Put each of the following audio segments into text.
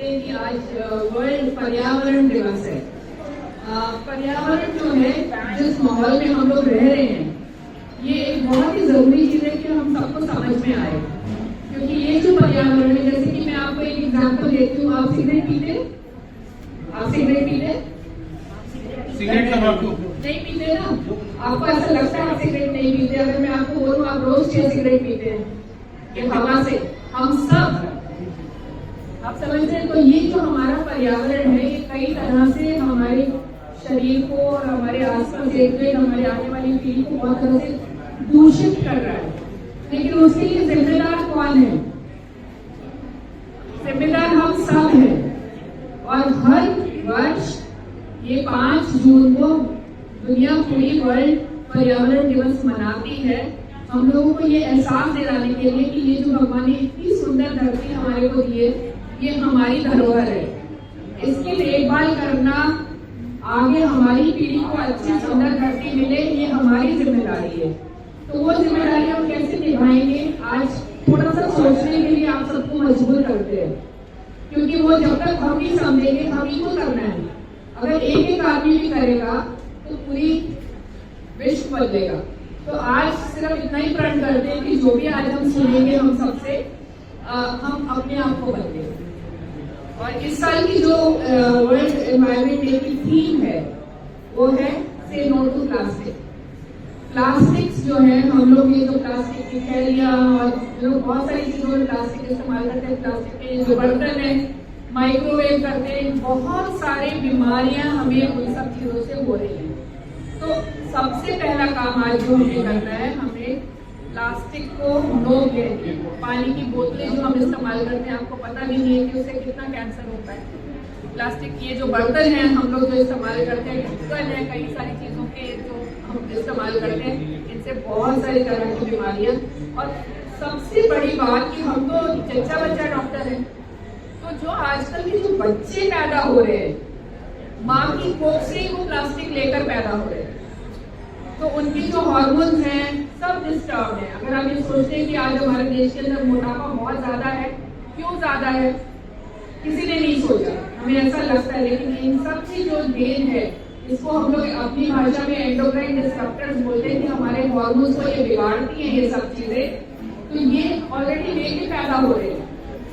जानते हैं कि आज वर्ल्ड पर्यावरण दिवस है। पर्यावरण जो है, जिस माहौल में हम लोग रह रहे हैं, ये एक बहुत ही जरूरी चीज है कि हम सबको समझ में आए। क्योंकि ये जो पर्यावरण है, जैसे कि मैं आपको एक एग्जांपल देती हूँ। आप सिगरेट पीते? आप सिगरेट पीते? सिगरेट तंबाकू नहीं पीते ना? आपको ऐसा लगता है आप सिगरेट नहीं पीते। अगर मैं आपको बोलूँ आप रोज 6 सिगरेट पीते हैं, ये हवा से हम सब, आप समझते हैं? तो ये जो हमारा पर्यावरण है, ये कई तरह से हमारे शरीर को और हमारे आसपास इर्द-गिर्द हमारे आने वाली पीढ़ी को बहुत तरह से दूषित कर रहा है। लेकिन उसके लिए जिम्मेदार कौन है? जिम्मेदार हम सब हैं। और हर वर्ष ये 5 जून को दुनिया पूरी वर्ल्ड पर्यावरण दिवस मनाती है, हम लोगों को ये एहसास दिलाने के लिए कि ये जो भगवान ने इतनी सुंदर धरती हमारे को दी है, ये हमारी धरोहर है। इसकी देखभाल करना, आगे हमारी पीढ़ी को अच्छी सुंदर धरती मिले, ये हमारी जिम्मेदारी है। तो वो जिम्मेदारी हम कैसे निभाएंगे, आज थोड़ा सा सोचने के लिए आप सबको मजबूर करते हैं। क्योंकि वो जब तक हम नहीं समझेंगे, हम ही को करना है। अगर एक एक आदमी भी करेगा तो पूरी विश्व बदलेगा। तो आज सिर्फ इतना ही प्रण करते हैं कि जो भी आज हम सुनेंगे हम सबसे, हम अपने आप को बदलें। और इस साल की जो वर्ल्ड एनवायरनमेंट डे की थीम है, वो है से नो टू प्लास्टिक। प्लास्टिक्स जो है, हम लोग ये जो प्लास्टिक की थैलियां और जो बहुत सारी चीजों में प्लास्टिक इस्तेमाल करते हैं, प्लास्टिक के जो बर्तन है, माइक्रोवेव करते हैं, बहुत सारी बीमारियां हमें उन सब चीजों से हो रही हैं। तो सबसे पहला काम आज जो हमें करना है, हमें प्लास्टिक को नो करेंगे। पानी की बोतलें जो हम इस्तेमाल करते हैं, आपको पता भी नहीं है कि उससे कितना कैंसर होता है। प्लास्टिक के ये जो बर्तन हैं हम लोग जो इस्तेमाल करते हैं, ढक्कन है, कई सारी चीजों के जो हम इस्तेमाल करते हैं, इनसे बहुत सारी तरह की बीमारियां। और सबसे बड़ी बात कि हम तो जच्चा बच्चा डॉक्टर है, तो जो आजकल के जो बच्चे पैदा हो रहे हैं, माँ की कोख से ही वो प्लास्टिक लेकर पैदा हो रहे हैं। तो उनके जो हार्मोन्स हैं सब डिस्टर्ब है। अगर आप ये सोचते हैं कि आज हमारे देश के अंदर मोटापा बहुत ज्यादा है, क्यों ज्यादा है, किसी ने नहीं सोचा, हमें ऐसा लगता है। लेकिन इन सब की जो देन है, इसको हम लोग अपनी भाषा में एंडोक्राइन डिस्टर्बर्स बोलते हैं कि हमारे हार्मोन्स को ये बिगाड़ती हैं ये सब चीजें। तो ये ऑलरेडी लेके पैदा हो रहे हैं,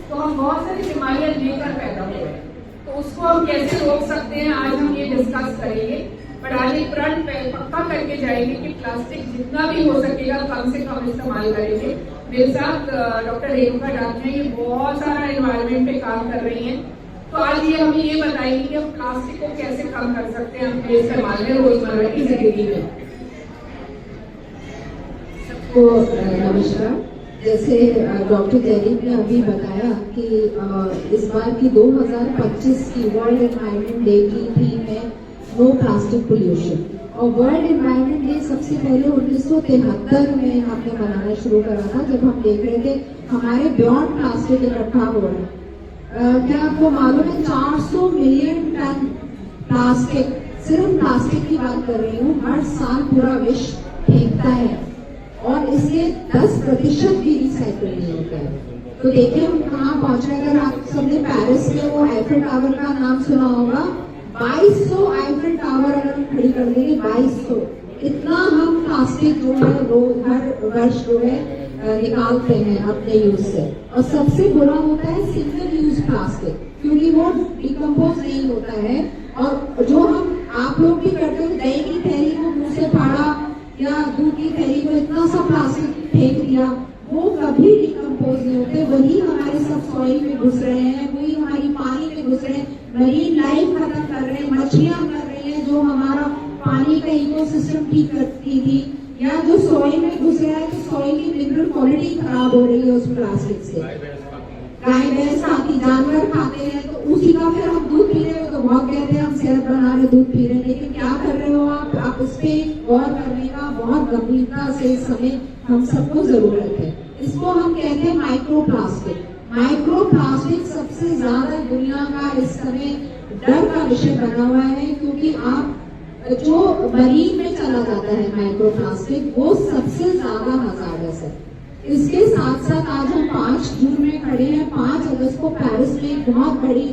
तो हम बहुत सारी बीमारियां लेकर पैदा हो रहे हैं। तो उसको हम कैसे रोक सकते हैं, आज हम ये डिस्कस करेंगे। पर आज एक प्रण पक्का करके जाएंगे कि प्लास्टिक जितना भी हो सकेगा कम से कम इस्तेमाल करेंगे। मेरे साथ डॉक्टर रेणुका डाकिया, ये बहुत सारा एनवायरनमेंट पे काम कर रही हैं। तो आज ये हमें ये बताएंगे कि हम प्लास्टिक को कैसे कम कर सकते हैं अपने इस्तेमाल में रोजमर्रा की जिंदगी में। सबको नमस्कार। जैसे डॉक्टर जयदीप ने अभी बताया कि इस बार की 2025 की वर्ल्ड एनवायरनमेंट डे की थीम है नो प्लास्टिक पोल्यूशन। और वर्ल्ड एनवायरनमेंट डे सबसे पहले 1973 में हमने मनाना शुरू करा था, जब हम देख रहे थे हमारे बियॉन्ड प्लास्टिक इकट्ठा हो रहा है। क्या आपको मालूम है 400 मिलियन टन प्लास्टिक, सिर्फ प्लास्टिक की बात कर रही हूँ, हर साल पूरा विश्व फेंकता है और इससे 10% भी रिसाइकल नहीं होता है। तो देखिए हम कहाँ पहुंच रहे हैं। अगर आप सबने पेरिस में वो आईफिल टावर का नाम सुना होगा, 2200 आईफिल टावर अगर हम खड़ी कर देंगे, 2200, इतना हम प्लास्टिक जो है वो हर वर्ष जो है निकालते हैं अपने यूज से। और सबसे बुरा होता है सिंगल यूज प्लास्टिक, क्योंकि वो डिकम्पोज नहीं होता है। और जो हम आप लोग भी करते हो, दही की थैली को मुंह से फाड़ा या दूध की थैली को इतना सा प्लास्टिक फेंक दिया, वो कभी डिकम्पोज नहीं होते। वही हमारे सब सॉइल में घुस रहे हैं, वही हमारी पानी में घुस रहे हैं, मरीन लाइफ खत्म कर रहे हैं, मछलियां मर रही हैं जो हमारा पानी का इकोसिस्टम ठीक करती थी, या जो सॉइल में घुस रहा है तो सॉइल की मिनरल क्वालिटी खराब हो रही है उस प्लास्टिक से। गाय भैंस खाती, जानवर खाते हैं, तो उसी का फिर हम दूध पी रहे हो तो बहुत कहते हैं हम सेहत बना रहे दूध पी रहे हैं, लेकिन क्या कर रहे हो आप इस पे गौर करने का बहुत गंभीरता से इस समय हम सबको जरूरत है। इसको हम कहते हैं माइक्रो प्लास्टिक। माइक्रो प्लास्टिक सबसे ज्यादा दुनिया का इस समय डर का विषय बना हुआ है, क्योंकि आप जो मरीन में चला जाता है माइक्रो प्लास्टिक, वो सबसे ज्यादा हजारस है। इसके साथ साथ आज हम 5 जून में खड़े हैं। 5 अगस्त को पेरिस में एक बहुत बड़ी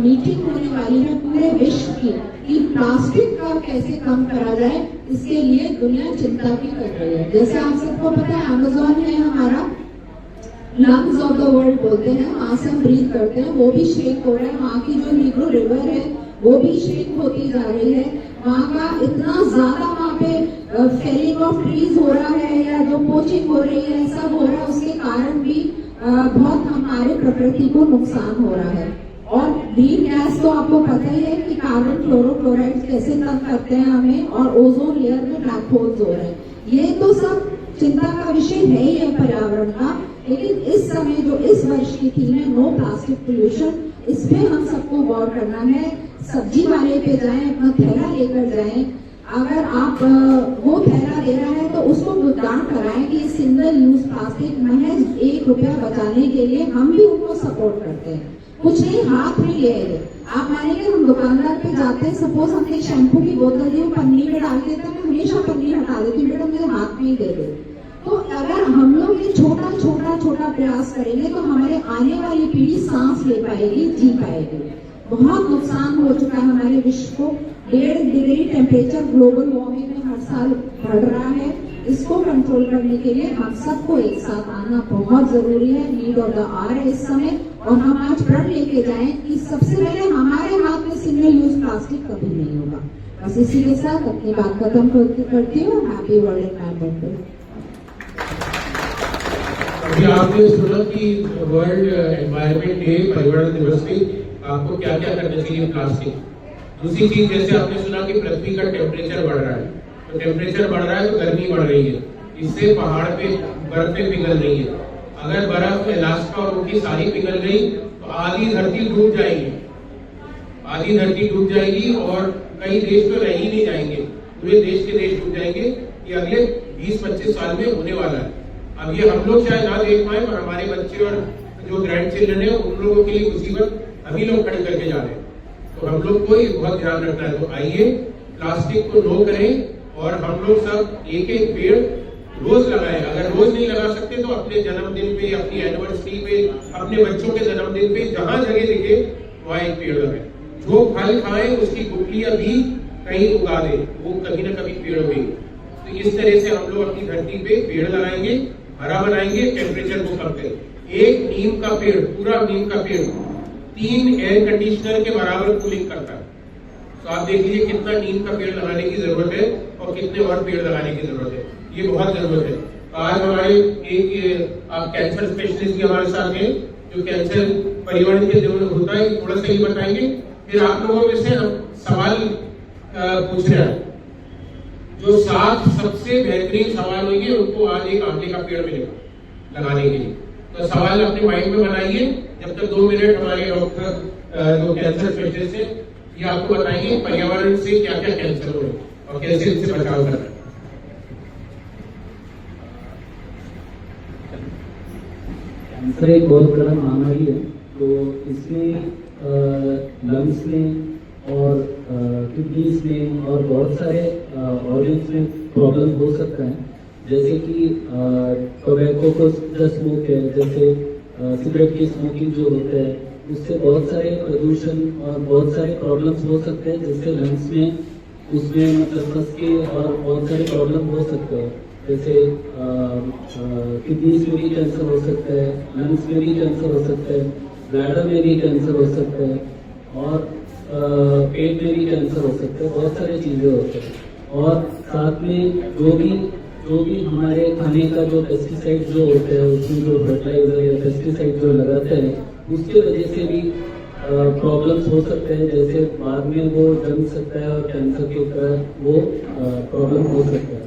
मीटिंग होने वाली है पूरे विश्व की, कि प्लास्टिक का कैसे कम करा जाए। इसके लिए दुनिया चिंता भी कर रही है। जैसे आप सबको पता है, अमेज़न है हमारा लंग्स ऑफ द वर्ल्ड बोलते हैं, वहां से हम ब्रीथ करते हैं, वो भी श्रिंक हो रहा है। वहाँ की जो नीग्रो रिवर है वो भी श्रिंक होती जा रही है। वहाँ का इतना ज्यादा वहाँ पे फेलिंग ऑफ ट्रीज हो रहा है, या जो पोचिंग हो रही है, सब हो रहा है। उसके कारण भी बहुत हमारे प्रकृति को नुकसान हो रहा है। और ग्रीन गैस तो आपको पता ही है कि कार्बन फ्लोरोक्लोराइड कैसे तंग करते हैं हमें, और ओजोन लेयर में ब्लैक होल्स हो रहे हैं। ये तो सब चिंता का विषय है ही है पर्यावरण का। लेकिन इस समय जो इस वर्ष की थीम है नो प्लास्टिक पोल्यूशन, इस पे हम सबको गौर करना है। सब्जी वाले पे जाएं, अपना थैला लेकर जाएं। अगर आप वो थैला दे रहा है तो उसको भुगतान कराएं कि सिंगल यूज प्लास्टिक महज 1 रुपया बचाने के लिए हम भी उनको सपोर्ट करते हैं। कुछ नहीं, हाथ में ले आइए। आप मानेंगे, हम दुकानदार पे जाते हैं, सपोज हमने शैम्पू की बोतल दी, पन्नी में डाल देते हैं, मैं हमेशा पन्नी हटा देती हूँ, बेटा मुझे हाथ में ही दे दे। तो अगर हम लोग ये छोटा छोटा छोटा प्रयास करेंगे तो हमारे आने वाली पीढ़ी सांस ले पाएगी, जी पाएगी। बहुत नुकसान हो चुका है हमारे विश्व को। 1.5 डिग्री टेम्परेचर ग्लोबल वार्मिंग में हर साल बढ़ रहा है। इसको कंट्रोल करने के लिए हम सबको एक साथ आना बहुत जरूरी है। नीड ऑफ द आवर है इस समय। और हम आज प्रण लेके जाएं कि सबसे पहले हमारे हाथ में सिंगल यूज प्लास्टिक कभी नहीं होगा। बस इसी के साथ अपनी बात खत्म करती हूँ। Happy world environment day. अभी आपने सुना कि वर्ल्ड एनवायरनमेंट डे, पर्यावरण दिवस पे आपको क्या क्या करना चाहिए प्लास्टिक। दूसरी चीज, जैसे आपने सुना कि पृथ्वी का टेम्परेचर बढ़ रहा है, तो टेम्परेचर बढ़ रहा है तो गर्मी बढ़ रही है, इससे पहाड़ पे बर्फें पिघल रही है। अगर बर्फ अलास्का और उनकी सारी पिघल गई तो आधी धरती डूब जाएगी, आधी धरती डूब जाएगी और कई देश तो रह ही नहीं जाएंगे, पूरे देश के देश डूब जाएंगे। ये अगले 20-25 साल में होने वाला है। अब ये हम लोग शायद ना देख पाए, पर हमारे बच्चे और जो ग्रैंड चिल्ड्रन है उन लोगों के लिए मुसीबत अभी लोग खड़े करके जा रहे हैं। तो हम लोग को बहुत ध्यान रखना है। तो आइए प्लास्टिक को नो करें और हम लोग सब एक एक पेड़ रोज लगाएं। अगर रोज नहीं लगा सकते तो अपने जन्मदिन पे, अपनी एनिवर्सरी पे, अपने बच्चों के जन्मदिन पे जहां जगह दिखे वहां एक पेड़ लगाएं। जो फल खाएं उसकी गुठलियां भी कहीं उगा दें, वो कभी ना कभी पेड़ होगी। तो इस तरह से हम लोग अपनी धरती पे पेड़ लगाएंगे, हरा बनाएंगे, टेम्परेचर को कम करें। एक नीम का पेड़, पूरा नीम का पेड़ 3 एयर कंडीशनर के बराबर कूलिंग करता है। तो आप देख लीजिए कितना नीम का पेड़ लगाने की जरूरत है और कितने और पेड़ लगाने की जरूरत है। ये बहुत जरूरत है। आज हमारे एक आप कैंसर स्पेशलिस्ट भी हमारे साथ हैं, जो कैंसर पर्यावरण के जो होता है थोड़ा सा ही बताएंगे। फिर आप लोगों में से सवाल पूछ रहे हैं, जो 7 सबसे बेहतरीन सवाल होंगे उनको आज एक आंवले का पेड़ मिलेगा लगाने के लिए। तो सवाल अपने माइंड में बनाइए। जब तक 2 मिनट हमारे डॉक्टर जो कैंसर स्पेशलिस्ट है ये आपको बताएंगे पर्यावरण से क्या क्या कैंसर हो रहे हैं और कैसे इनसे बचाव करना है। कैंसर एक बहुत बड़ा महामारी है। तो इसमें लंग्स में और किडनीज में और बहुत सारे ऑर्गन्स में प्रॉब्लम हो सकता है। जैसे कि टोबैको को स्मोक है, जैसे सिगरेट की स्मोकिंग जो होता है उससे बहुत सारे प्रदूषण और बहुत सारे प्रॉब्लम्स हो सकते हैं, जिससे लंग्स में उसमें मतलब फंस के और बहुत सारे प्रॉब्लम हो सकते हैं। जैसे किडनीज में भी कैंसर हो सकता है, लंग्स में भी कैंसर हो सकता है, ब्लैडर में भी कैंसर हो सकता है और पेट में भी कैंसर हो सकता है। बहुत सारी चीजें होती हैं। और साथ में जो भी हमारे खाने का जो पेस्टिसाइड जो होता है, उसमें जो फर्टिलाइजर या पेस्टिसाइड जो लगाते हैं उसके वजह से भी प्रॉब्लम्स हो सकते हैं। जैसे बाद में वो जम सकता है और कैंसर के तरह वो प्रॉब्लम हो सकता है।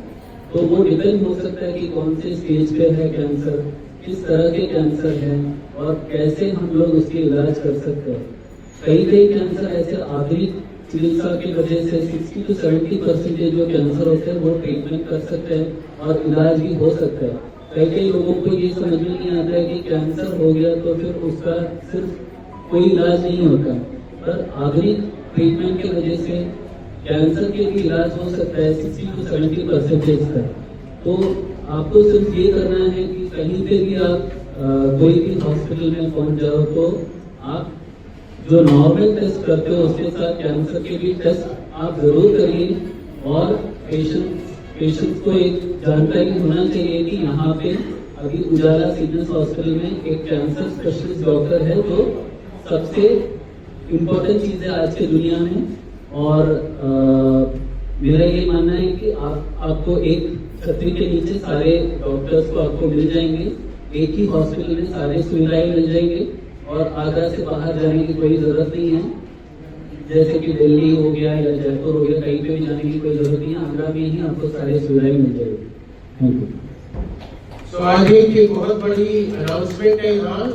तो वो डिपेंड हो सकता है कि कौन से स्टेज पे है कैंसर, किस तरह के कैंसर है और कैसे हम लोग उसके इलाज कर सकते हैं। कई कैंसर ऐसे आधुनिक चिकित्सा की वजह से 60 to 70% जो कैंसर होते हैं वो ट्रीटमेंट कर सकते हैं और इलाज भी हो सकता है। कई लोगों को ये समझ में नहीं आता है कि कैंसर हो गया तो फिर उसका सिर्फ कोई इलाज नहीं होता, पर आधुनिक ट्रीटमेंट की वजह से कैंसर के भी इलाज हो सकता है 60 to 70% तक। तो आपको सिर्फ ये करना है कि कहीं पे भी आप कोई भी हॉस्पिटल में पहुंच जाओ तो आप जो नॉर्मल टेस्ट करते हो उसके साथ कैंसर के भी टेस्ट आप जरूर करिए। और पेशेंट्स को एक जानकारी होना चाहिए कि यहाँ पे अभी उजाला सिविल हॉस्पिटल में एक कैंसर स्पेशलिस्ट डॉक्टर है जो सबसे इम्पोर्टेंट चीज है आज की दुनिया में। और मेरा ये मानना है कि आपको एक छतरी के नीचे सारे डॉक्टर्स को आपको मिल जाएंगे, एक ही हॉस्पिटल में सारे सुविधाएं मिल जाएंगे और आगरा से बाहर जाने की कोई जरूरत नहीं है। जैसे कि दिल्ली हो गया या जयपुर हो गया, कहीं पे भी जाने की कोई जरूरत नहीं है, आगरा में ही आपको सारी सुविधाएं मिल जाएगी। Thank you. तो आज एक बहुत बड़ी अनाउंसमेंट है यहाँ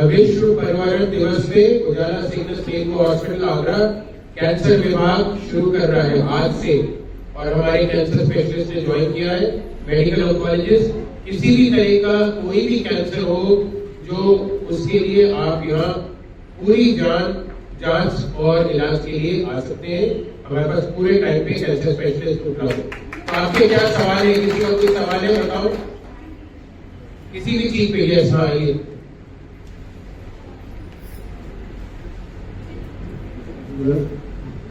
विश्व पर्यावरण दिवस पे Ujala civil state hospital Agra cancer विभाग शुरू कर रहा है आज से। और हमारे कैंसर स्पेशलिस्ट ने ज्वाइन किया है, मेडिकल ऑन्कोलॉजिस्ट। किसी भी तरह का कोई भी कैंसर हो जो उसके लिए आप यहाँ पूरी जांच और इलाज के लिए आ सकते हैं। हमारे पास पूरे टाइम पे कैंसर स्पेशलिस्ट उपलब्ध है। तो आपके क्या सवाल है? किसी और कोई सवाल है बताओ, किसी भी चीज पे? यस, हाँ ये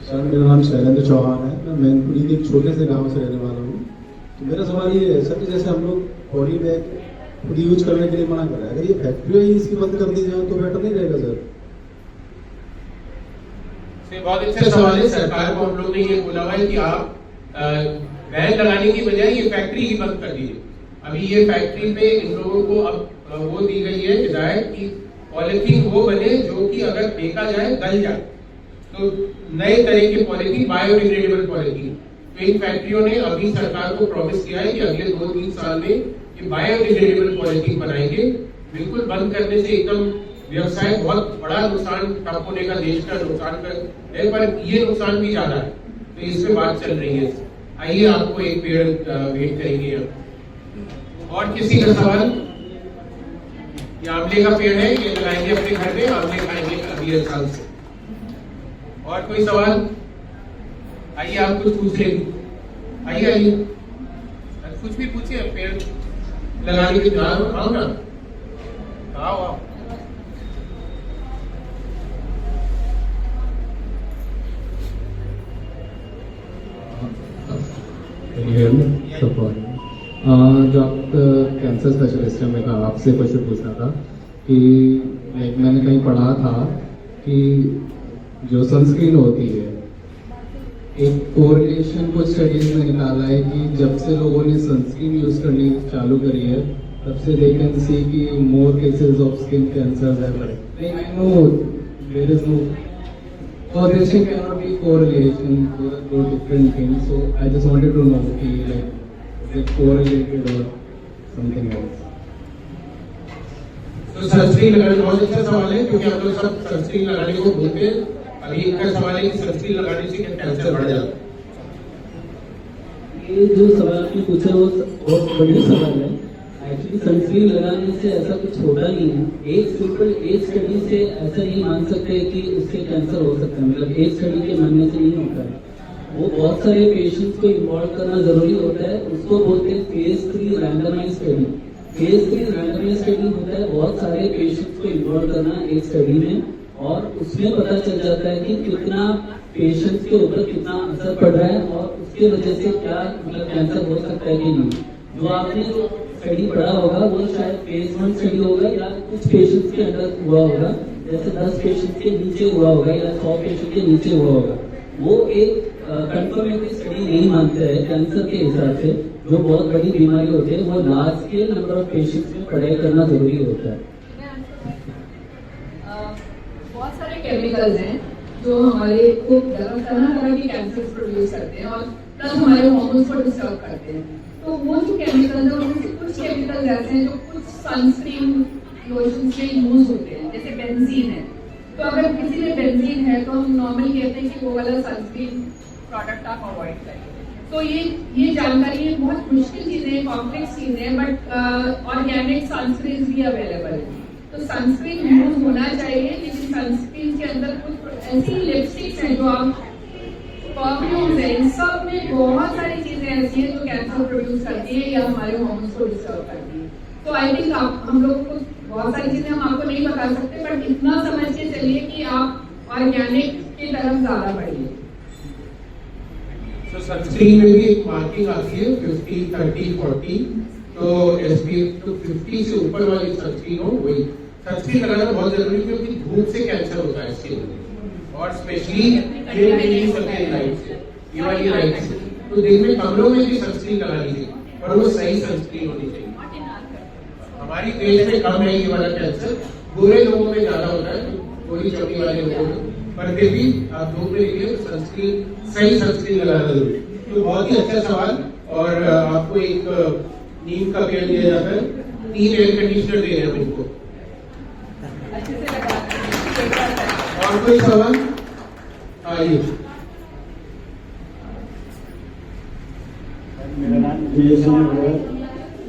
सर, मेरा नाम शैलेंद्र चौहान है। मैं मैनपुरी के एक छोटे से गांव से रहने वाला हूँ। तो मेरा सवाल ये है सर कि जैसे हम लोग बॉडी बैग खुद यूज करने के लिए मना कर रहे हैं, अगर ये फैक्ट्री ही इसकी बंद कर दी जाए तो बेटर नहीं रहेगा सर? बहुत अच्छा सवाल है। सरकार को हम लोग ने ये बोला हुआ है कि आप बैन लगाने की बजाय ये फैक्ट्री ही बंद कर दीजिए। अभी ये फैक्ट्री पे इन लोगों को अब वो दी गई है हिदायत की पॉलिथीन वो बने जो कि अगर फेंका जाए गल जाए। तो नए तरह की पॉलिथीन, बायोडिग्रेडेबल पॉलिथीन। तो इन फैक्ट्रियों ने अभी सरकार को प्रॉमिस किया है कि अगले 2-3 साल में ये बायोडिग्रेडेबल पॉलिथीन बनाएंगे। बिल्कुल बंद करने से एकदम व्यवसाय बहुत बड़ा नुकसान ठप होने का, देश का नुकसान है, पर ये नुकसान भी ज्यादा है। तो इस पे बात चल रही है। आइए आपको एक पेड़ भेंट करेंगे। और किसी का सवाल? ये आंवले का पेड़ है, ये लगाएंगे अपने घर में, आंवले खाएंगे अगले साल से। और कोई सवाल? आइए आप कुछ पूछ लेंगे। आइए कुछ भी पूछिए। पेड़ लगाने की आओ ना, आओ। जो आप कैंसर स्पेशलिस्ट है, मैं आपसे क्वेश्चन पूछना था कि मैंने कहीं पढ़ा था कि जो सनस्क्रीन होती है, एक कोरिलेशन कुछ स्टडीज में निकाला है कि जब से लोगों ने सनस्क्रीन यूज करनी चालू करी है तब से दे कैन सी कि more cases of skin cancer है। I know there is no causation cannot be correlation to the different things, so I just wanted to know कि like is it correlated or something else? तो sunscreen लगाने बहुत अच्छा सवाल है, क्योंकि हम लोग सब सनस्क्रीन लगाने को भूलते हैं। अभी इनका सवाल है कि सनस्क्रीन लगाने से क्या कैंसर बढ़ जाता है? ये जो सवाल आपने पूछा वो बहुत बढ़िया सवाल है। एक्चुअली सनस्क्रीन लगाने से ऐसा कुछ होता नहीं है। एक सिंपल एक स्टडी से ऐसा नहीं मान सकते कि उससे कैंसर हो सकता है, मतलब एक स्टडी के मानने से नहीं होता है। वो बहुत सारे पेशेंट्स को इन्वॉल्व करना जरूरी होता है। उसको बोलते हैं phase 3 randomise study. Phase 3 randomise study होता है बहुत सारे पेशेंट्स को इन्वॉल्व करना एक स्टडी में, और उसमें पता चल जाता है कि कितना पेशेंट्स के ऊपर कितना असर पड़ रहा है और उसके वजह से क्या मतलब कैंसर हो सकता है कि नहीं। जो आपने जो स्टडी पढ़ा होगा वो शायद फेज 1 स्टडी होगा या कुछ पेशेंट्स के अंदर हुआ होगा, जैसे 10 पेशेंट्स के नीचे हुआ होगा या 100 पेशेंट के नीचे हुआ होगा। वो एक कंफर्मेटिव स्टडी नहीं मानते हैं कैंसर के हिसाब से। जो बहुत बड़ी बीमारी होती है वो large scale number of patients में पढ़ाई करना जरूरी होता है। बहुत सारे केमिकल्स हैं जो हमारे को तरह की कैंसर प्रोड्यूस करते हैं और प्लस हमारे हार्मोन्स को डिस्टर्ब करते हैं। तो वो जो केमिकल्स है उनमें से कुछ केमिकल्स ऐसे हैं जो कुछ सनस्क्रीन लोशन से यूज होते हैं, जैसे बेंजीन है। तो अगर किसी में बेंजीन है तो हम नॉर्मली कहते हैं कि वो वाला सनस्क्रीन प्रोडक्ट आप अवॉइड करें। तो ये जानकारी है, बहुत मुश्किल चीजें हैं, कॉम्प्लेक्स चीजें हैं, बट ऑर्गेनिक सनस्क्रीन भी अवेलेबल है। तो सनस्क्रीन यूज होना चाहिए, लेकिन सनस्क्रीन के अंदर कुछ ऐसी लिपस्टिक्स हैं जो आप परफ्यूम्स है, इन सब में बहुत सारी चीजें ऐसी हैं जो कैंसर प्रोड्यूस करती है या हमारे हार्मोन्स को डिस्टर्ब करती है। तो आई थिंक हम लोग को बहुत सारी चीजें हम आपको नहीं बता सकते, बट इतना समझ के चलिए कि आप ऑर्गेनिक की तरफ ज्यादा बढ़िए। तो सनस्क्रीन में भी एक मार्किंग आती है 50, 30, 40, तो SPF तो 50 से ऊपर वाली सनस्क्रीन हो वही सनस्क्रीन लगाना बहुत जरूरी है, क्योंकि धूप से कैंसर होता है स्किन में, और स्पेशली ये वाली लाइट से। तो दिन में कमरों में भी सनस्क्रीन लगानी चाहिए, और वो सही सनस्क्रीन होनी चाहिए। हमारी देश में कम है ये वाला कैंसर, बुरे लोगों में ज्यादा होता है, थोड़ी चौकी वाले लोगों में, पर फिर भी आप धूप में निकले तो सनस्क्रीन, सही सनस्क्रीन लगाना जरूरी। तो बहुत ही अच्छा सवाल। और आपको एक नीम का पेड़ दिया जाता है, 3 एयर कंडीशनर दे रहे हैं उनको। अच्छे से लगा। और कोई सवाल? आइए। मेरा नाम जयसन है।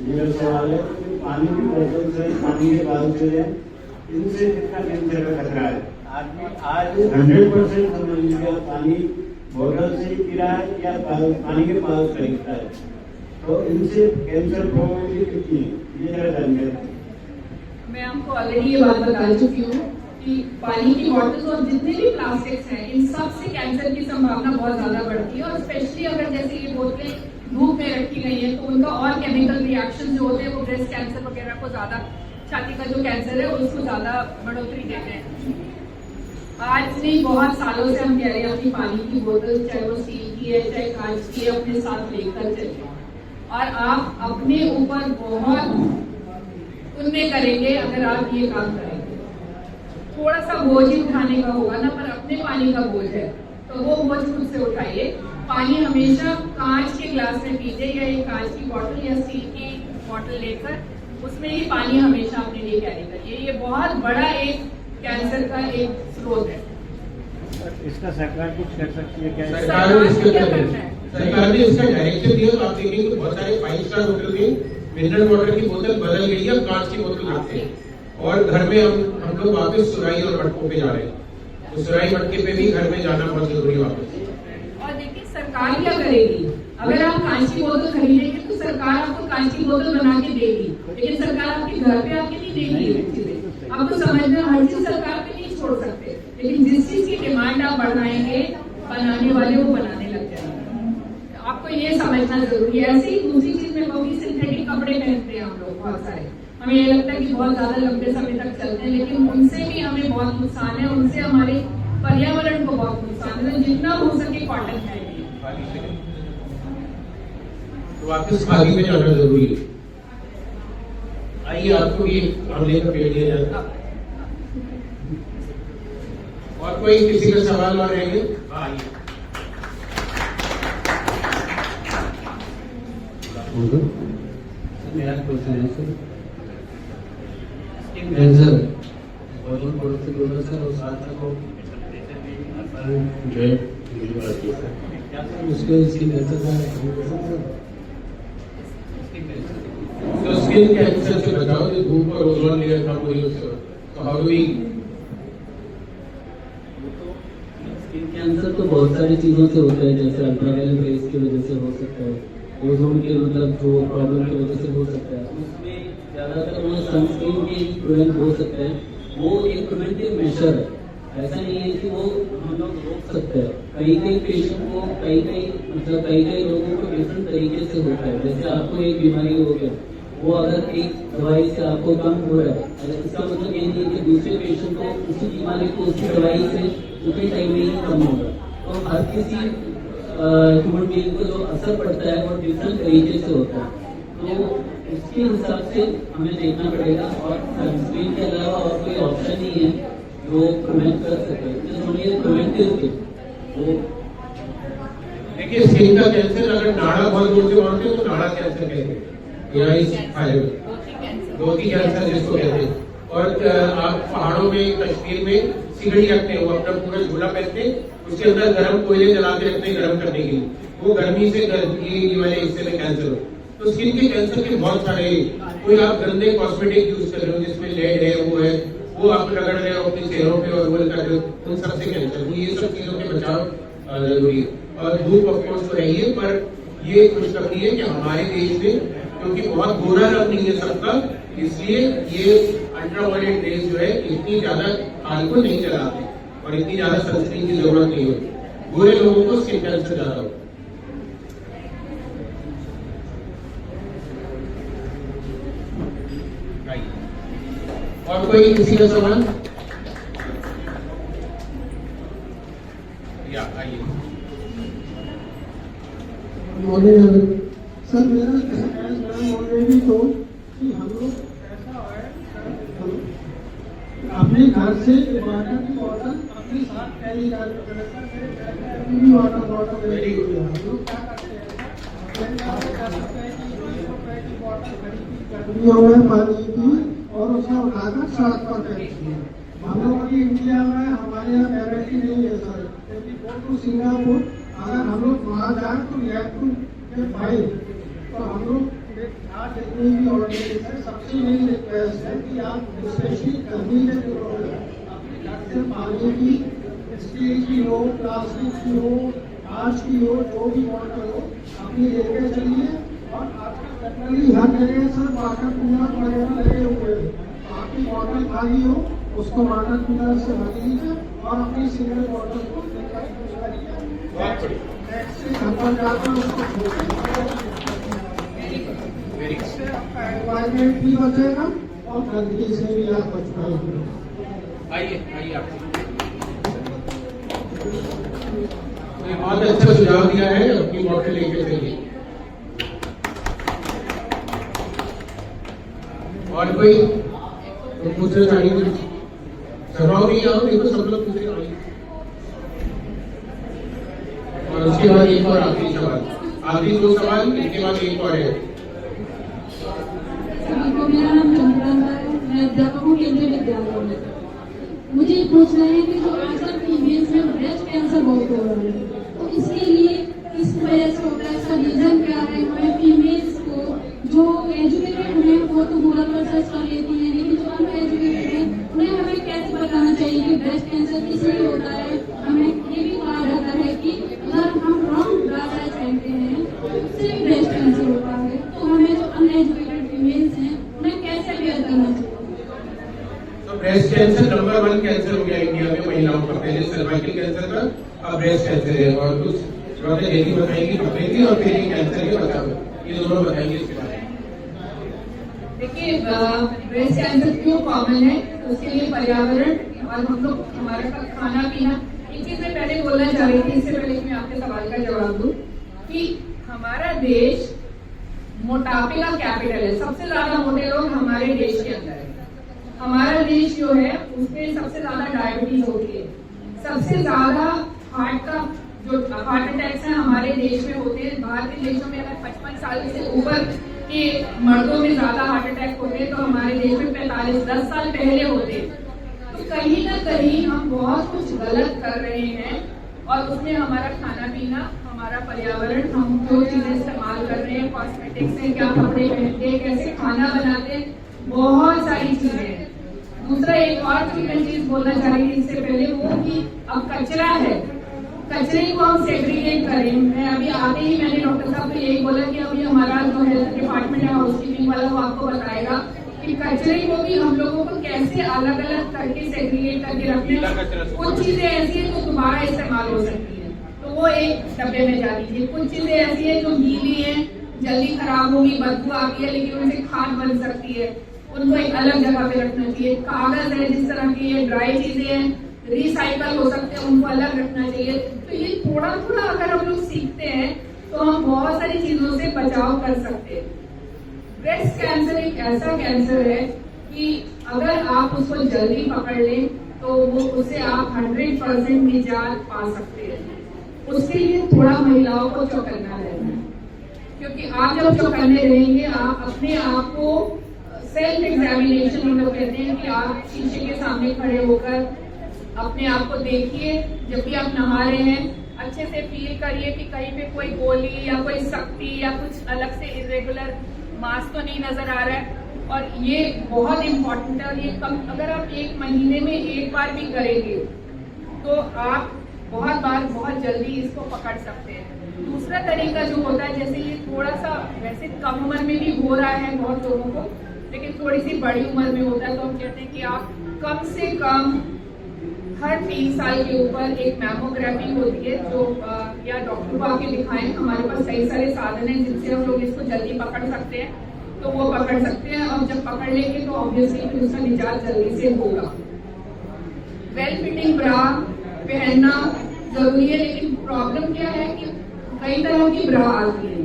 मेरा सवाल है, पानी की बोतल से, पानी के बाल से इनसे कितना कैंसर का खतरा है? आदमी आज 100% समझ लीजिए पानी बोतल से पी रहा है या पानी के बाल से खरीदता है, तो इनसे कैंसर प्रोबेबिलिटी कितनी है, ये जरा जानकारी। मैं आपको ऑलरेडी ये बात बता चुकी हूँ कि पानी की बॉटल्स और जितने भी प्लास्टिक्स हैं, इन सब से कैंसर की संभावना बहुत ज्यादा बढ़ती है। और स्पेशली अगर जैसे ये बोतलें धूप में रखी गई है, तो उनका और केमिकल रिएक्शन जो होते हैं वो ब्रेस्ट कैंसर वगैरह को ज्यादा, छाती का जो कैंसर है उसको ज्यादा बढ़ोतरी देते हैं। आज नहीं, बहुत सालों से हम कह रहे हैं अपनी पानी की बोतल, चाहे वो स्टील की है चाहे कांच की है, अपने साथ लेकर चलिए। और आप अपने ऊपर बहुत पुण्य करेंगे अगर आप ये काम करेंगे। थोड़ा सा बोझ ही उठाने का होगा ना, पर अपने पानी का बोझ है तो वो बोझ खुद से उठाइए। पानी हमेशा कांच के ग्लास में पीजिए, या एक कांच की बोतल या स्टील की बोतल लेकर उसमें ये पानी हमेशा अपने लिए कैरी करिए। ये बहुत बड़ा एक कैंसर का एक स्रोत है। इसका सरकार कुछ कर सकती है क्या? सरकार ने इसका डायरेक्शन दिया, तो आप देखेंगे बहुत सारे 5 स्टार होटल में मिनरल वाटर की बोतल बदल गई है, कांच की बोतल रखते हैं। और घर में हम लोग वापस सुराही और मटकों पे जा रहे हैं, तो सुराही मटके पे भी घर में जाना बहुत जरूरी है वापस। और देखिए सरकार क्या करेगी, अगर आप कांच की बोतल खरीदेंगे तो सरकार आपको कांच की बोतल बना के देगी, लेकिन सरकार आपके घर पे आके नहीं देगी। आपको समझना, हर चीज सरकार पे नहीं छोड़ सकते, लेकिन जिस चीज की डिमांड आप बढ़ाएंगे, बनाने वाले वो बनाने लग जाएंगे। आपको ये समझना जरूरी है। ऐसे ही दूसरी चीज में होगी, सिंथेटिक कपड़े पहनते हैं हम लोग बहुत सारे, हमें ये लगता है कि बहुत ज्यादा लंबे समय तक चलते हैं, लेकिन उनसे भी हमें बहुत नुकसान है, उनसे हमारे पर्यावरण को बहुत नुकसान है। जितना हो सके कॉटन पहनिए। तो वापस खादी में जाना जरूरी है। आइए, आपको ये आंवले का पेड़ दिया जाता है। और कोई किसी का सवाल और रहेंगे? आइए। मेरा क्वेश्चन है सर, स्किन कैंसर बहुत बड़ा से बोला सर, और साथ में वो क्या सर उसके स्किन कैंसर का तो स्किन कैंसर से बचाओ, जो धूप और ओजोन लेयर कम हुई उससे, तो how do we? Skin cancer तो बहुत सारी चीज़ों से होता है, जैसे अल्ट्रावायलेट रेज की वजह से हो सकता है, ओजोन के मतलब जो प्रॉब्लम की वजह से हो सकता है। उसमें ज़्यादातर वो सनस्क्रीन के प्रिवेंट हो सकते हैं, वो एक प्रिवेंटिव मेजर है। ऐसा नहीं है कि वो हम लोग रोक सकते हैं। कई पेशेंट को कई लोगों को डिफरेंट तरीके से होता है। जैसे आपको एक बीमारी हो गया, वो अगर एक दवाई से आपको कम हो रहा है, इसका मतलब ये नहीं है कि दूसरे पेशेंट को उसी बीमारी को उसी दवाई से उतने टाइम में ही कम होगा। तो हर किसी ह्यूमन बीइंग को जो असर पड़ता है वो डिफरेंट तरीके से होता है, तो उसके हिसाब से हमें देखना पड़ेगा। और सनस्क्रीन के अलावा और कोई ऑप्शन नहीं है जो प्रिवेंट कर सके, जो प्रिवेंटिव के वो। देखिए, स्किन का कैंसर अगर नाड़ा बहुत दूर से मारते हो तो नाड़ा कैंसर कहते हैं, या इस धोती कैंसर जिसको कहते हैं। और आप पहाड़ों में, कश्मीर में सिगड़ी रखते हैं, वो अपना पूरा झोला पहनते हैं, उसके अंदर गर्म कोयले जला के रखते हैं गर्म करने के लिए, वो गर्मी से ये वाले हिस्से में कैंसर हो। तो स्किन के कैंसर के बहुत सारे, कोई आप गंदे कॉस्मेटिक यूज कर रहे हो जिसमें लेड है, वो आप रगड़ रहे हो अपने चेहरों पे और वो कर रहे हो, उन सबसे कैंसर। ये सब चीजों के बचाव जरूरी है। और धूप ऑफकोर्स तो है ही है, पर ये खुशखबरी है कि हमारे देश में, क्योंकि बहुत गोरा रंग नहीं है सबका, इसलिए ये अल्ट्रावायलेट रेज जो है इतनी ज्यादा हार्मफुल नहीं चलाते और इतनी ज्यादा सनस्क्रीन की जरूरत नहीं होती। गोरे लोगों को स्किन कैंसर ज्यादा होता है। और कोई किसी का सवाल? या आइए। सर मेरा ऑलरेडी तो कि हम लोग ऐसा है अपने घर से वाटर की बॉटल अपने साथ कैरी करते वाटर बॉटल वेरी गुड। हम लोग क्या करते हैं पानी की और उसका उठाकर सड़क पर फेंकती है। हम लोगों की इंडिया में हमारे यहाँ गैरेंटी नहीं है सर, क्योंकि गो टू सिंगापुर अगर हम लोग वहाँ जाए तो रिएक्ट के फाइल, तो हम लोग आज जितनी भी ऑर्गेनाइजेशन सबसे मेरी रिक्वेस्ट है कि आप स्पेशली गर्मी के दिनों में अपने घर से पानी की स्टील की हो, प्लास्टिक की हो, कांच की हो, जो भी बॉटल हो अपनी लेके चलिए। और आजकल जनरली हर जगह सर वाटर कूलर वगैरह लगे हुए हैं, आपकी बॉटल खाली हो उसको वाटर कूलर से भर लीजिए और अपनी सिंगल बॉटल को यूज करिए। से घर पर जाकर उसको आपका एनवायरमेंट भी बचेगा और गंदगी से भी आप बच पाएंगे। आइए आप। बहुत अच्छा सुझाव दिया है, अपनी बॉटल लेके चलिए। और कोई पूछना चाहिए? सवाल नहीं आओ, देखो सब लोग पूछ रहे हैं। और उसके बाद एक और आखिरी सवाल, आखिरी 2 सवाल, इसके बाद एक और है। मेरा नाम चंद्रन है, मैं अध्यापक हूँ केंद्रीय विद्यालय में। मुझे पूछना है कि जो आजकल फीमेल्स में ब्रेस्ट कैंसर बहुत हो रहा है, तो इसके लिए किस वजह से होता है, इसका रीजन क्या है? हमें फीमेल्स को जो एजुकेटेड हैं वो तो गूगल पर सर्च कर लेती हैं, लेकिन जो अनएजुकेटेड हैं उन्हें हमें कैसे बताना चाहिए कि ब्रेस्ट कैंसर इसलिए होता है? हमें ये भी कहा जाता है कि अगर हम रॉन्ग डाइट पहनते हैं उससे ब्रेस्ट कैंसर होता है, तो हमें जो अनएजुकेटेड फीमेल्स हैं उन्हें कैसे अवेयर करना चाहिए? तो ब्रेस्ट कैंसर नंबर 1 कैंसर हो गया इंडिया में महिलाओं का, पहले सर्वाइकल कैंसर था, अब ब्रेस्ट कैंसर है। और कुछ बातें यही बताएंगी बतेंगी और फिर ये कैंसर के बचाव, ये दोनों बताएंगे इसके बारे में। देखिए ब्रेस्ट कैंसर क्यों कॉमन है, उसके लिए पर्यावरण और हम लोग हमारा खाना पीना। एक चीज मैं पहले बोलना चाह रही थी, इससे पहले कि मैं आपके सवाल का जवाब दूं, कि हमारा देश मोटापे का कैपिटल है। सबसे ज्यादा मोटे लोग हमारे देश के अंदर है। हमारा देश जो है उसमें सबसे ज्यादा डायबिटीज होती है, सबसे ज्यादा हार्ट अटैक्स हैं हमारे देश में होते हैं। बाहर के देशों में अगर 55 साल से ऊपर के मर्दों में ज्यादा हार्ट अटैक होते हैं, तो हमारे देश में 10 साल पहले होते हैं। तो कहीं ना कहीं हम बहुत कुछ गलत कर रहे हैं, और उसमें हमारा खाना पीना, हमारा पर्यावरण, हम जो चीजें इस्तेमाल कर रहे हैं, कॉस्मेटिक्स हैं, क्या कपड़े पहनते हैं, कैसे खाना बनाते हैं, बहुत सारी चीजें हैं। दूसरा एक और चीज बोलना चाह रही थी इससे पहले, वो कि अब कचरा है, कचरे को हम सेग्रीगेट करें। मैं अभी आते ही मैंने डॉक्टर साहब को यही बोला कि अभी हमारा जो हेल्थ डिपार्टमेंट है, हाउसकीपिंग वाला, वो आपको बताएगा कि कचरे को भी हम लोगों को कैसे अलग अलग करके सेग्रीगेट करके रखना। कुछ चीजें ऐसी है जो दोबारा इस्तेमाल हो सकती है, तो वो एक डब्बे में जा दीजिए। कुछ चीजें ऐसी है जो गीली है, जल्दी खराब होगी, बदबू आती है, लेकिन उनसे खाद बन सकती है, उनको एक अलग जगह पे रखना चाहिए। कागज है, जिस तरह की ये ड्राई चीजें हैं, रिसाइकल हो सकते हैं, उनको अलग रखना चाहिए। तो ये थोड़ा थोड़ा अगर हम लोग सीखते हैं तो हम बहुत सारी चीजों से बचाव कर सकते हैं। ब्रेस्ट कैंसर एक ऐसा कैंसर है कि अगर आप उसको जल्दी पकड़ लें तो वो उससे आप 100% निजात पा सकते हैं। उसके लिए थोड़ा महिलाओं को चौकन्ना रहना है, क्योंकि आप जब चौकन्ने रहेंगे, आप अपने आप को सेल्फ एग्जामिनेशन हम लोग कहते हैं कि आप शीशे के सामने खड़े होकर अपने आप को देखिए। जब भी आप नहा रहे हैं अच्छे से फील करिए कि कहीं पे कोई गोली या कोई शक्ति या कुछ अलग से इरेगुलर मास तो नहीं नजर आ रहा है। और ये बहुत इम्पोर्टेंट है, और ये कम अगर आप 1 महीने में 1 बार भी करेंगे तो आप बहुत बार बहुत जल्दी इसको पकड़ सकते हैं। दूसरा तरीका जो होता है, जैसे ये थोड़ा सा वैसे कम उम्र में भी हो रहा है बहुत लोगों को, लेकिन थोड़ी सी बड़ी उम्र में होता है, तो हम कहते हैं कि आप कम से कम हर 3 साल के ऊपर एक मैमोग्राफी होती है, जो या डॉक्टर को आके दिखाएं। हमारे पास कई सारे साधन हैं जिनसे हम लोग इसको जल्दी पकड़ सकते हैं, तो वो पकड़ सकते हैं। और जब पकड़ लेंगे तो ऑब्वियसली फिर उसका निजात जल्दी से होगा। वेल फिटिंग ब्रा पहनना जरूरी है, लेकिन प्रॉब्लम क्या है कि कई तरह की ब्रा आती है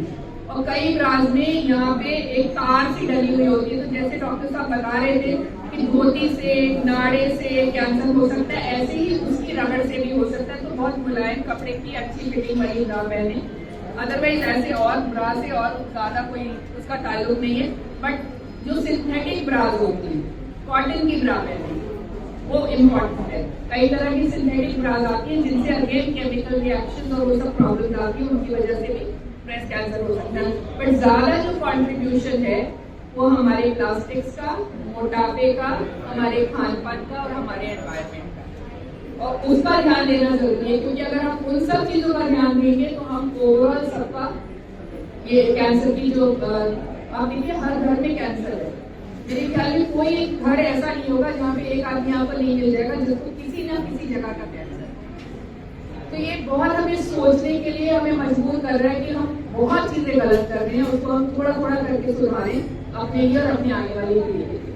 और कई ब्राज में यहाँ पे एक तार सी डली हुई होती है। तो जैसे डॉक्टर साहब बता रहे थे कि धोती से, नाड़े से कैंसर हो सकता है, ऐसे ही उसकी रगड़ से भी हो सकता है। तो बहुत मुलायम कपड़े की अच्छी फिटिंग वाली ब्रा पहने, अदरवाइज ऐसे और ब्रा से और ज्यादा कोई उसका ताल्लुक नहीं है। बट जो सिंथेटिक ब्राज होती है, कॉटन की ब्रा पहने, वो इम्पोर्टेंट है। कई तरह की सिंथेटिक ब्राज आती है जिनसे अगेन केमिकल रिएक्शन और वो सब प्रॉब्लम आती है, उनकी वजह से भी ब्रेस्ट कैंसर हो सकता है। बट ज्यादा जो कॉन्ट्रीब्यूशन है वो हमारे प्लास्टिक्स का, मोटापे का, हमारे खान पान का और हमारे एनवायरमेंट का, और उसका ध्यान देना जरूरी है। क्योंकि अगर हम उन सब चीजों का ध्यान देंगे तो हम ओवरऑल सबका ये कैंसर की जो आप देखिए हर घर में कैंसर है। मेरे ख्याल में कोई घर ऐसा नहीं होगा जहाँ पे एक आदमी आपको नहीं मिल जाएगा जिसको किसी न किसी जगह का कैंसर है। तो ये बहुत हमें सोचने के लिए हमें मजबूर कर रहा है कि हम बहुत चीजें गलत कर रहे हैं, उसको हम थोड़ा थोड़ा करके सुधारें अपने लिए और अपने आने वाली पीढ़ी के लिए।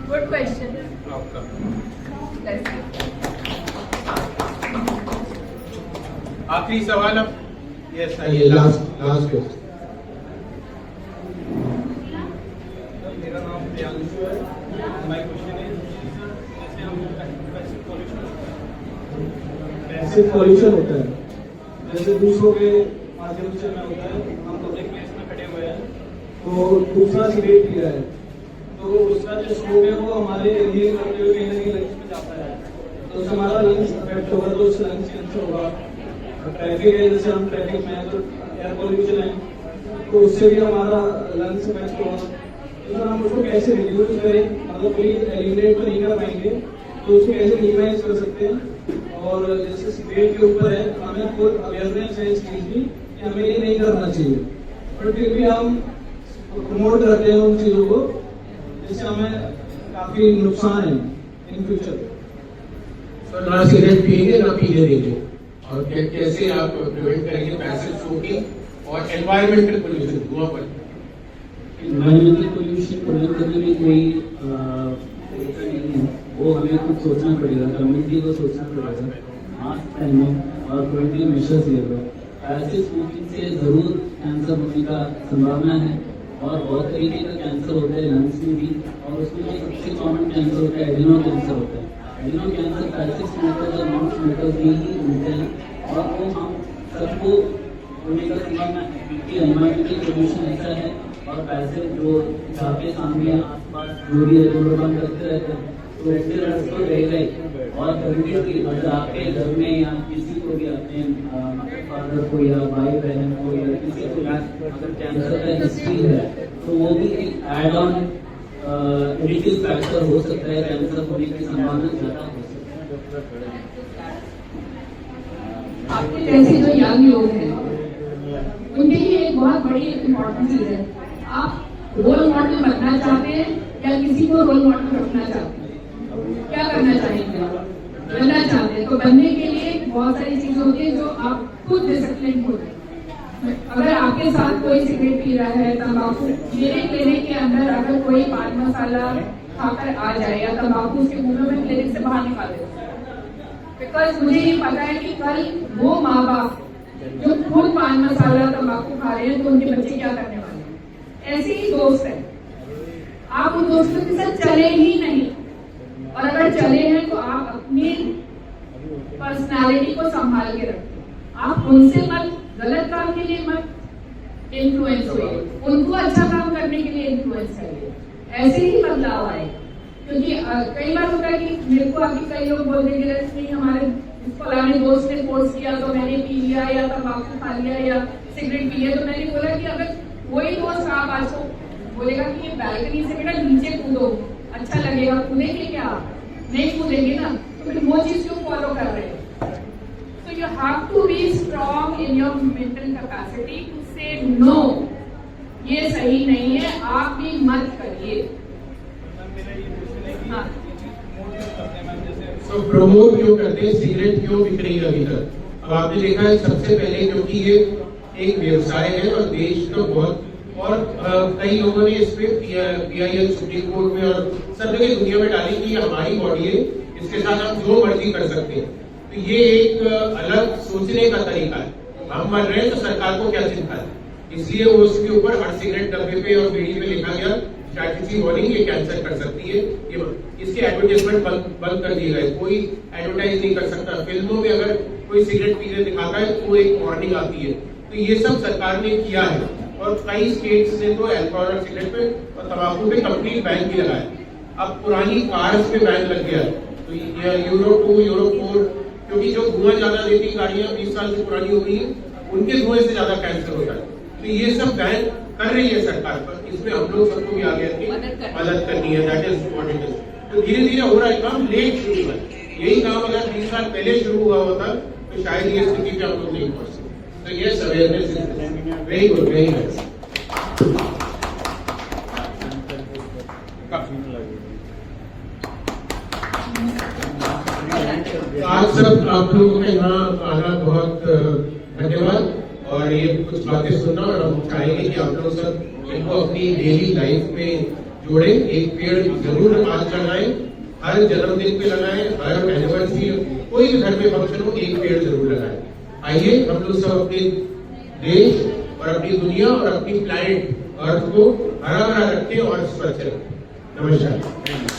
Good question. आखिरी सवाल अब यस आइए, लास्ट क्वेश्चन। मेरा नाम प्रियांशु है। माय क्वेश्चन इज, जैसे हम पैसिव पॉल्यूशन होता है, जैसे दूसरों के माध्यम से में होता है, हम पब्लिक प्लेस में खड़े हुए हैं तो दूसरा सिगरेट पी रहा है, तो उसका जो स्मोक है वो हमारे इनहेल करते हुए कहीं ना कहीं लंग्स में जाता है, तो उससे हमारा लंग्स अफेक्ट होगा, तो उससे लंग्स कैंसर होगा। ट्रैफिक है, जैसे हम ट्रैफिक में तो एयर पॉल्यूशन है, तो उससे भी हमारा लंग्स अफेक्ट होगा। तो सर हम उसको कैसे रिड्यूस करें, मतलब कोई एलिमिनेट तो नहीं कर पाएंगे, तो उसको कैसे मिनिमाइज कर सकते हैं। और जैसे सिगरेट के ऊपर है, हमें खुद अवेयरनेस है इस चीज की कि हमें ये नहीं करना चाहिए, बट फिर भी हम प्रमोट करते हैं उन चीजों को, जिससे हमें काफी नुकसान है इन फ्यूचर। तो ना सिगरेट पिएंगे ना पीने देंगे, और कैसे आप प्रिवेंट करेंगे पैसिव स्मोकिंग और एनवायरमेंटल पोल्यूशन, धुआं पर? एनवायरमेंटल पोल्यूशन प्रिवेंट करने में कोई तरीका नहीं है, वो हमें कुछ सोचना पड़ेगा, कम्युनिटी को सोचना पड़ेगा, मास्क पहनो और प्रिवेंटिव मेजर्स ले लो। पैसिव स्मोकिंग से जरूर कैंसर होने का संभावना है, और बहुत तरीके का कैंसर होता है लंग्स में भी, और उसमें जो सबसे कॉमन कैंसर होता है एडिनो कैंसर होता है। एडिनो कैंसर पैसिव स्मोकर्स और नॉन स्मोकर्स में ही होते हैं, और वो हम सबको होने का संभावना है क्योंकि एनवायरमेंटल पोल्यूशन ऐसा है, और पैसिव जो झाके सामने आसपास जो भी धूम्रपान करते रहते हैं तो रेस्टोरेंट्स तो रहेगा ही, और कभी अगर आपके घर में या किसी को भी अपने फादर को या भाई बहन को या किसी को अगर कैंसर का हिस्ट्री है, तो वो भी एक एड ऑन एडिटिव फैक्टर हो सकता है, कैंसर होने की संभावना ज्यादा हो सकती है। आपके जैसे जो यंग लोग हैं उनके लिए एक बहुत बड़ी इम्पोर्टेंट चीज है, आप रोल मॉडल बनना चाहते हैं या किसी को रोल मॉडल रखना चाहते हैं, क्या करना चाहेंगे? बनना चाहते हैं तो बनने के लिए बहुत सारी चीजें होती है जो आप खुद डिसिप्लिन होते हैं। अगर आपके साथ कोई सिगरेट पी रहा है, तंबाकू, मेरे क्लिनिक के अंदर अगर कोई पान मसाला खाकर आ जाए या तंबाकू उसके मुंह में क्लिनिक से बाहर निकाल देते हैं, बिकॉज मुझे ये पता है कि कल वो माँ बाप जो खुद पान मसाला तंबाकू खा रहे हैं तो उनके बच्चे क्या करने वाले हैं। ऐसे ही दोस्त है, आप उन दोस्तों के साथ चले ही नहीं, और अगर चले हैं तो आप अपनी पर्सनालिटी को संभाल के रखें। आप उनसे मत गलत काम के लिए मत इन्फ्लुएंस होइए, उनको अच्छा काम करने के लिए इन्फ्लुएंस करिए, ऐसे ही बदलाव आए। क्योंकि कई बार होता है कि मेरे को अभी कई लोग बोल देंगे नहीं हमारे फलाने दोस्त ने फोर्स किया तो मैंने पी लिया या तंबाकू खा लिया या सिगरेट पी लिया। तो मैंने बोला कि अगर कोई दोस्त आप आज को बोलेगा कि ये बैल्कनी से बेटा नीचे कूदो, अच्छा अच्छा लगेगा, कूदेंगे क्या? नहीं कूदेंगे ना, तो फिर वो चीज क्यों फॉलो कर रहे हैं? So you have to be strong in your mental capacity to say no. ये सही नहीं है, आप भी मत करिए। हाँ। तो प्रमोट क्यों करते हैं, सिगरेट क्यों बिक रही है अभी तक? अब आपने देखा है सबसे पहले, क्योंकि ये एक व्यवसाय है और देश का बहुत, और कई लोगों ने इस पे PIL सुप्रीम कोर्ट में और सब जगह दुनिया में डाली कि हमारी बॉडी है, इसके साथ हम जो मर्जी कर सकते हैं। तो ये एक अलग सोचने का तरीका है। हम मर रहे हैं तो सरकार को क्या चिंता है, इसलिए वो उसके ऊपर हर सिगरेट डब्बे पे और बीड़ी में लिखा गया स्ट्रैटेजी वार्निंग, ये कैंसर कर सकती है, ये इसके एडवर्टाइजमेंट बंद कर दिए गए, कोई एडवर्टाइज नहीं कर सकता। फिल्मों में अगर कोई सिगरेट पीने दिखाता है तो एक वार्निंग आती है। तो ये सब सरकार ने किया है, और कई स्टेट्स ने तो अल्कोहल और सिगरेट पे और तंबाकू पे कंप्लीट बैन भी लगाया। अब पुरानी कार्स पे बैन लग गया, तो यूरो 2, यूरो 4, क्योंकि जो धुआं ज्यादा देती गाड़ियां 20 साल से पुरानी हो गई है, उनके धुएं से ज्यादा कैंसर होता है। तो ये सब बैन कर रही है सरकार, पर इसमें हम लोग सबको भी आगे आके मदद करनी है। That is what it is. तो धीरे धीरे हो रहा है काम, लेट शुरू हुआ। यही काम अगर 20 साल पहले शुरू हुआ होता तो शायद ये स्थिति पे हम लोग नहीं पहुंच सकते। तो ये awareness is very good, very nice. आज सब आप लोगों के यहाँ आना बहुत धन्यवाद, और ये कुछ बातें सुनना, और हम चाहेंगे कि आप लोग सब इनको अपनी डेली लाइफ में जोड़ें। एक पेड़ जरूर आज लगाएं, हर जन्मदिन पे लगाएं, हर एनिवर्सरी, कोई भी घर में फंक्शन हो, एक पेड़ जरूर लगाएं। आइए हम लोग सब अपने देश और अपनी दुनिया और अपनी प्लैनेट अर्थ को हरा भरा रखें और स्वच्छ रखें। नमस्कार।